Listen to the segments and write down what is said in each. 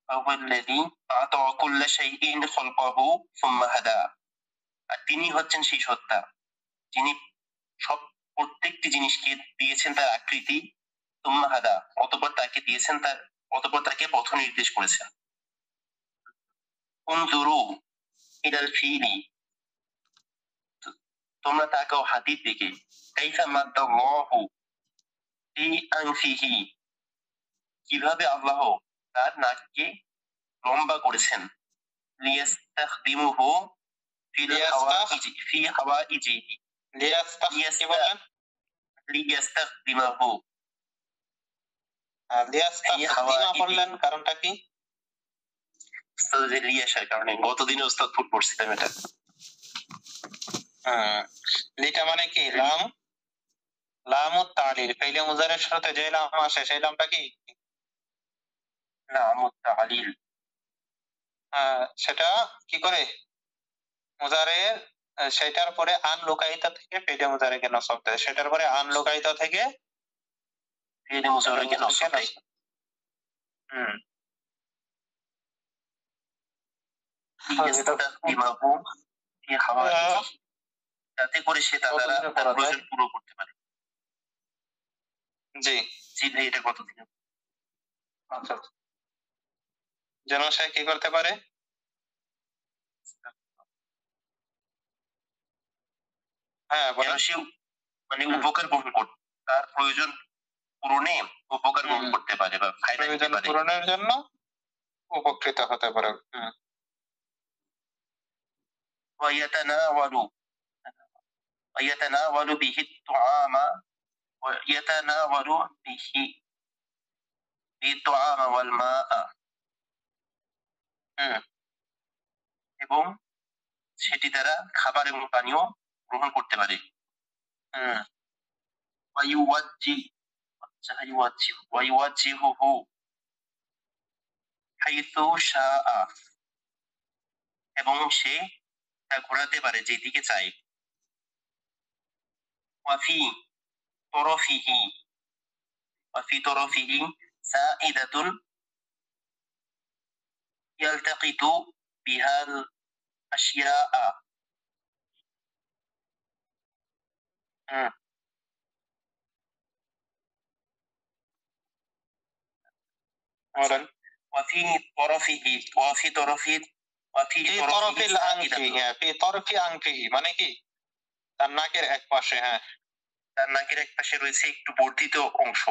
فهو الذي أعطى كل شيء خلقه ثم هدى আর তিনি হচ্ছেন সেই সত্তা যিনি সব প্রত্যেকটি জিনিসকে দিয়েছেন তার আকৃতি ثم هدى অতঃপর তাকে পথ নির্দেশ করেছেন انظروا إلى الفيل তোমরা তাকাও হাতির দিকে كيف مد الله في أنفه কিভাবে আল্লাহ তার নাককে লম্বা করেছেন লিয়াস্তাখদিমুহু ফিল হাওয়াইজি লিয়াস্তাখদিমাহু বললেন কারণটা কি লিয়াসার কারণে গতদিনে উস্তাদ ফুট পড়ছিলাম এটা লিটা মানে কি লামুত তালিল ফাইলে মুজারের সাথে যে লাম আসে সেই লামটা কি লামুত তালিল সেটা কি করে মুজারের সেটার পরে আন লোকায়িত থেকে ফাইলে মুজারেকে নসব দেয় সেটার পরে আন লোকায়িত থেকে ফাইলে মুজারেকে নসব দেয় যাতে করে সে তার প্রয়োজন পুরো করতে পারে জি জি ভাই এটা কতদিন আচ্ছা যেন সে কি করতে পারে হ্যাঁ সে মানে উপকার গ্রহণ করতে তার প্রয়োজন পূরণে উপকার গ্রহণ করতে পারে বা প্রয়োজন পূরণের জন্য উপকৃত হতে পারে ويتناول به الطعام والماء এবং সেটি দ্বারা খাবার এবং পানীয় গ্রহণ করতে পারে ويوجهه حيث شاء এবং সে তা ঘোরাতে পারে যেদিকে চায় وفي طرفه سائدة يلتقط بها الأشياء وفي طرف أنفه মানে কি তার নাকের এক পাশে হ্যাঁ তার নাকের এক পাশে রয়েছে একটু বর্ধিত অংশ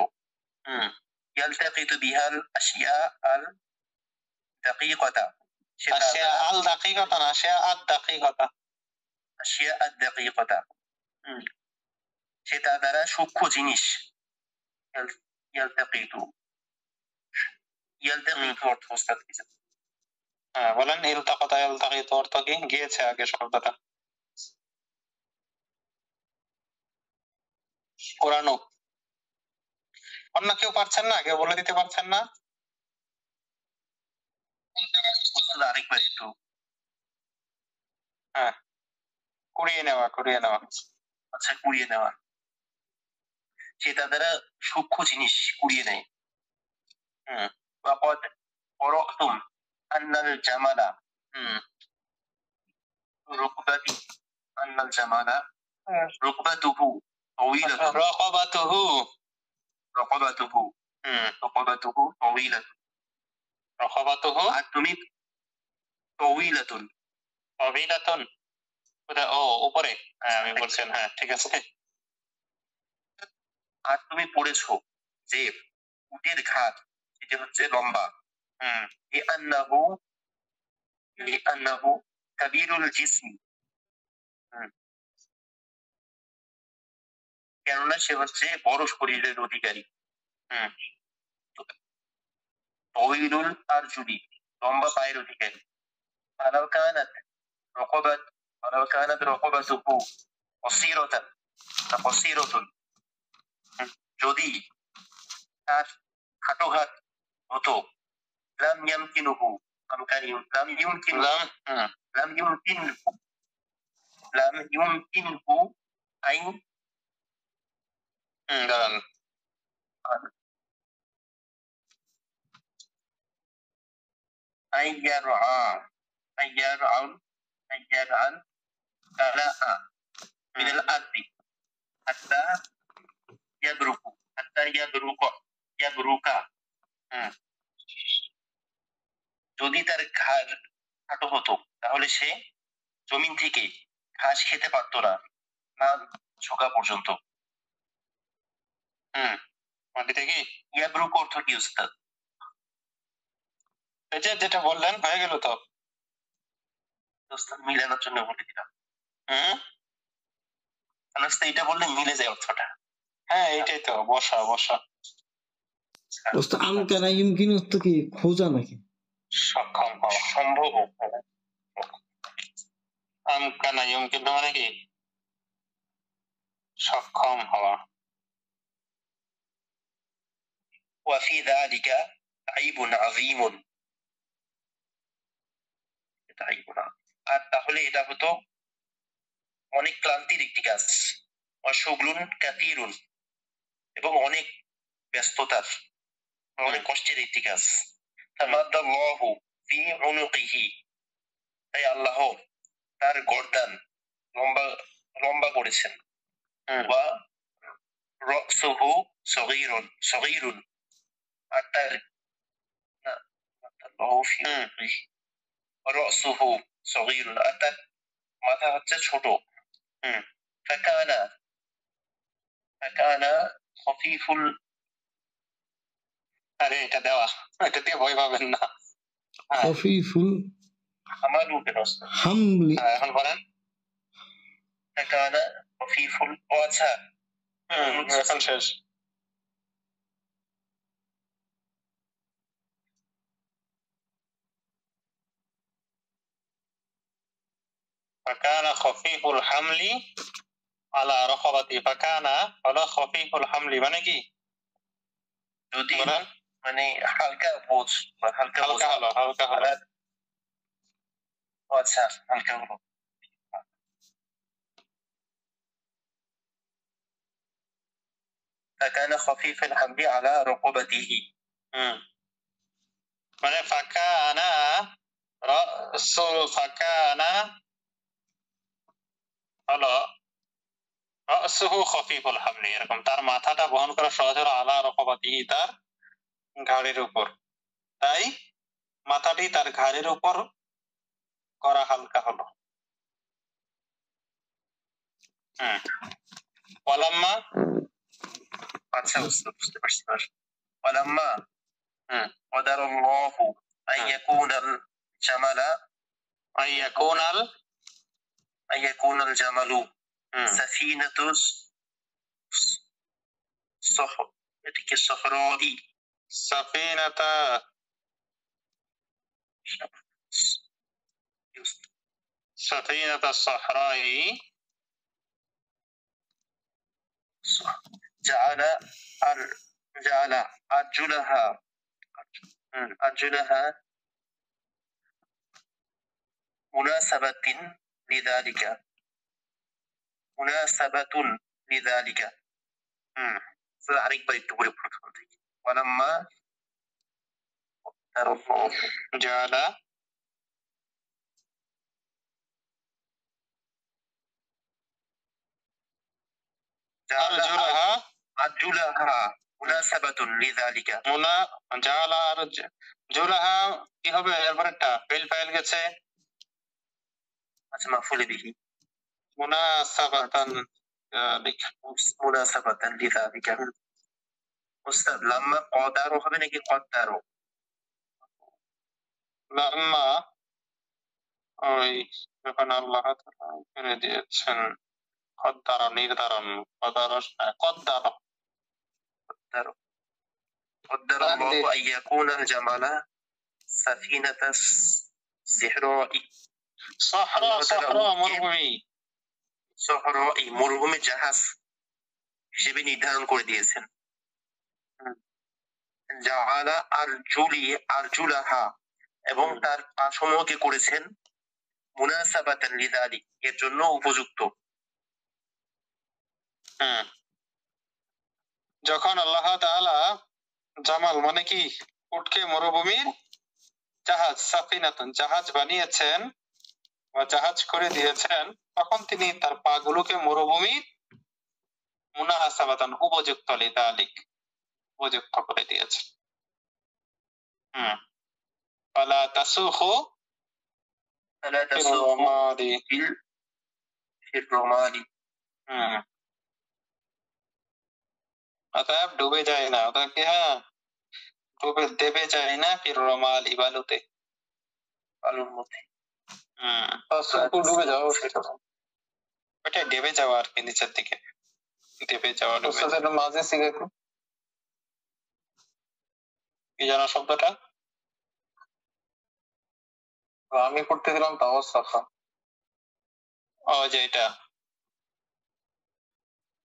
يلتقط بها الأشياء الدقيقة أشياء الدقيقة সেটা দ্বারা সূক্ষ্ম জিনিস يلتقط অর্থ ওস্তাদ কি হ্যাঁ বলেন ইলতাকাতা ইলতাকিত অর্থ কি গিয়েছে আগে শব্দটা কোরআন অন্য কেউ পারছেন না কেউ বলে দিতে পারছেন না আরেকবার একটু হ্যাঁ কুড়িয়ে নেওয়া আচ্ছা কুড়িয়ে নেওয়া সেটা দ্বারা সূক্ষ্ম জিনিস কুড়িয়ে নেয় وقد قرأتم أن الجمل رقبته طويلة رقبته طويلة উপরে হ্যাঁ আমি বলছেন হ্যাঁ ঠিক আছে আর তুমি পড়েছো যে উটের ঘাট এটা হচ্ছে লম্বা لأنه كبير الجسم কেননা সে হচ্ছে বড় শরীরের অধিকারী طويل الأرجل লম্বা পায়ের অধিকারী ولو كانت رقبته قصيرة যদি তার খাটো ঘাট হতো لم يمكنه أن দাঁড়ান। من الأرض حتى يبرك যদি তার ঘাড় খাটো হতো তাহলে সে জমিন থেকে ঘাস খেতে পারতো না, না ঝোঁকা পর্যন্ত। মাটি থেকে ইয়াবরুক অর্থ কি উস্তাদ? এই যে যেটা বললেন হয়ে গেল তো উস্তাদ, মিলানোর জন্য বলে দিলাম। এটা বললে মিলে যায় অর্থটা। হ্যাঁ এইটাই তো, বসা বসা। ওস্তাদ আমকানা ইউমকিন অর্থ কি খোঁজা নাকি সক্ষম হওয়া, সম্ভব। আমকানা ইউমকিন মানে কি সক্ষম হওয়া। وفي ذلك عيب عظيم। আর তাহলে এটা হতো অনেক ক্লান্তির একটি কাজ, অশুগ্লুন কাতিরুন, এবং অনেক ব্যস্ততার, অনেক কষ্টের একটি কাজ। তামাদ্দাল্লাহু ফি উনুকিহি, তাই আল্লাহ তার গর্দান লম্বা লম্বা করেছেন। ওয়া রাসুহু সগীরুন সগীরুন, আর তার রাসুহু সগীরুন, আর তার মাথা হচ্ছে ছোট। ফাকানা খফিফুল, আরে এটা দেওয়া, এটা দিয়ে ভয় পাবেন না। খফিফুল হামালু হামলি। এখন বলেন ফাকানা খফিফুল। ও আচ্ছা, এখন শেষ। ফাকানা খফিফুল হামলি আলা রকবাতি। ফাকানা হলো খফিফুল হামলি মানে কি, যদি মানে হালকা বোঝ বা হালকা হলো, হালকা হলো। আচ্ছা, হালকা হলো। فكان خفيف الحمل على رقبته। মানে ফাকানা রাসুল, ফাকানা হলো রাসুহু খফিফুল হামলি, এরকম তার মাথাটা বহন করা সহজ হলো, আলা রকবাতিহি তার ঘাড়ের উপর, তাই মাথাটি তার ঘাড়ের উপর করা হালকা হলো। ওয়ালাম্মা, আচ্ছা বুঝতে পারছি। ওয়ালাম্মা قدرallahu أن يكون الجمل سفينة الصحراء سفينة الصحراء جعل أرجلها مناسبة لذلك আরেকবার একটু করে প্রথম থেকে। ولما جعل أرجلها مناسبة لذلك। جعل أرجلها কি হবে, এরপর একটা ফেল ফাইল গেছে। আচ্ছা, মাফউল বিহি মুনাসাবাতান লিযালিকা। উস্তাদ, লাম্মা কদারু হবে নাকি কদ্দারু? লাম্মা ওই যখন আল্লাহ তাআলা করে দিয়েছেন কদ্দার, নির্ধারণ, কদ্দার الله أن يكون الجمل سفينة الصحراء মরুভূমি জাহাজ হিসেবে নির্ধারণ করে দিয়েছেন। জাআলা আরজুলাহা, এবং তার পাসমূহকে করেছেন মুনাসাবাতান লিযালিক, এর জন্য উপযুক্ত। যখন আল্লাহ তাআলা জামাল মানে কি উটকে মরুভূমির জাহাজ সাফিনাতুন জাহাজ বানিয়েছেন বা জাহাজ করে দিয়েছেন, তখন তিনি তার পাগুলোকে মরুভূমির মুনাসাবাতান উপযুক্ত লিদালিক উপযুক্ত করে দিয়েছেন। ফালা তাসুখু فلا ফির تسوقوا রমাদি। في الرمال অতএব ডুবে যায় না, অতএব কি ডুবে দেবে যায় না ফির রমালি বালুতে। বালুর মধ্যে। ডুবে যাওয়া সেটা ওটা ডেবে যাওয়া আর কি, নিচের দিকে ডেবে যাওয়া। মাঝে শিখে কি জানো শব্দটা? আমি করতে দিলাম তাও সাফা। ও যে এটা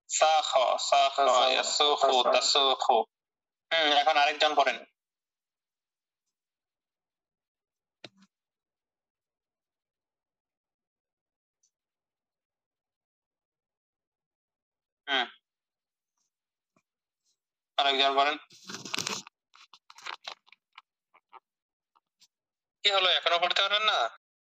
সাখ সাখ ইয়াসুখু তাসুখু। এখন আরেকজন পড়েন। আরেকজন বলেন। কি হলো, এখনো পড়তে পারেন না?